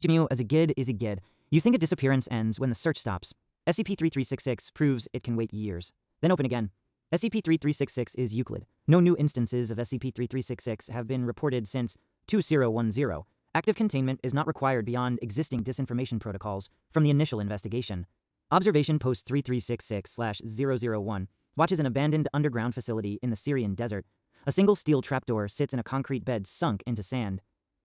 Jimmy, as a gid is a gid. You think a disappearance ends when the search stops. SCP-3366 proves it can wait years. Then open again. SCP-3366 is Euclid. No new instances of SCP-3366 have been reported since 2010. Active containment is not required beyond existing disinformation protocols from the initial investigation. Observation Post 3366/001 watches an abandoned underground facility in the Syrian desert. A single steel trapdoor sits in a concrete bed sunk into sand.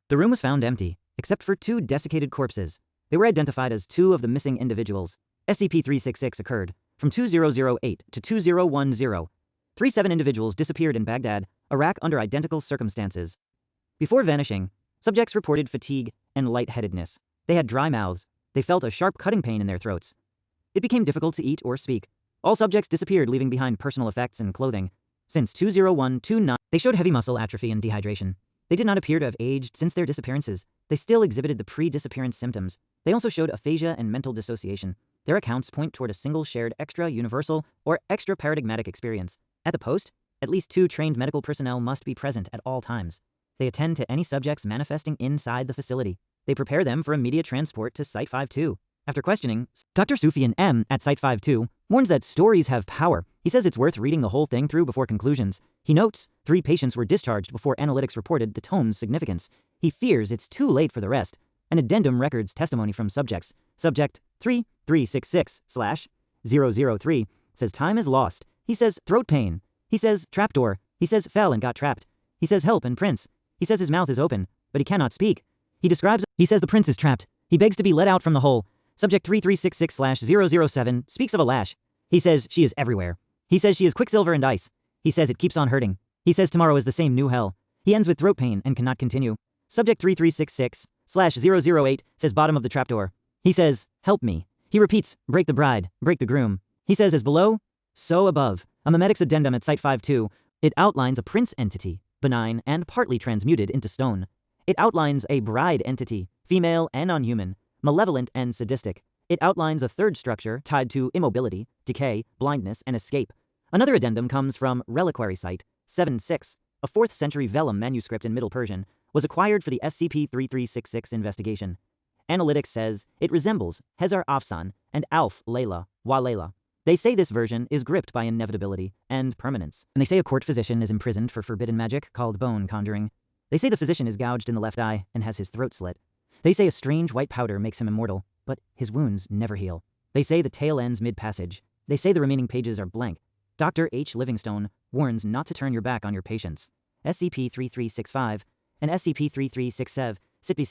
The room was found empty, except for 2 desiccated corpses. They were identified as 2 of the missing individuals. SCP-366 occurred from 2008 to 2010. 37 individuals disappeared in Baghdad, Iraq under identical circumstances. Before vanishing, subjects reported fatigue and lightheadedness. They had dry mouths. They felt a sharp cutting pain in their throats. It became difficult to eat or speak. All subjects disappeared, leaving behind personal effects and clothing. Since 2001-29, they showed heavy muscle atrophy and dehydration. They did not appear to have aged since their disappearances. They still exhibited the pre-disappearance symptoms. They also showed aphasia and mental dissociation. Their accounts point toward a single shared extra-universal or extra-paradigmatic experience. At the post, at least 2 trained medical personnel must be present at all times. They attend to any subjects manifesting inside the facility. They prepare them for immediate transport to Site-52. After questioning, Dr. Sufyan M. at Site-52 warns that stories have power. He says it's worth reading the whole thing through before conclusions. He notes 3 patients were discharged before analytics reported the tome's significance. He fears it's too late for the rest. An addendum records testimony from subjects. Subject 3366/003 says time is lost. He says throat pain. He says trapdoor. He says fell and got trapped. He says help and prince. He says his mouth is open, but he cannot speak. He says the prince is trapped. He begs to be let out from the hole. Subject 3366/007 speaks of a lash. He says she is everywhere. He says she is quicksilver and ice. He says it keeps on hurting. He says tomorrow is the same new hell. He ends with throat pain and cannot continue. Subject 3366/008 says bottom of the trapdoor. He says, help me. He repeats, break the bride, break the groom. He says as below, so above. A memetics addendum at Site-52. It outlines a prince entity, benign and partly transmuted into stone. It outlines a bride entity, female and unhuman, malevolent and sadistic. It outlines a third structure tied to immobility, decay, blindness, and escape. Another addendum comes from Reliquary Site 76. A 4th century vellum manuscript in Middle Persian was acquired for the SCP-3366 investigation. Analytics says it resembles Hezar Afsan and Alf Layla Wa Layla. They say this version is gripped by inevitability and permanence. And they say a court physician is imprisoned for forbidden magic called bone conjuring. They say the physician is gouged in the left eye and has his throat slit. They say a strange white powder makes him immortal, but his wounds never heal. They say the tale ends mid-passage. They say the remaining pages are blank. Dr. H. Livingstone warns not to turn your back on your patients. SCP-3365 and SCP-3367 sit beside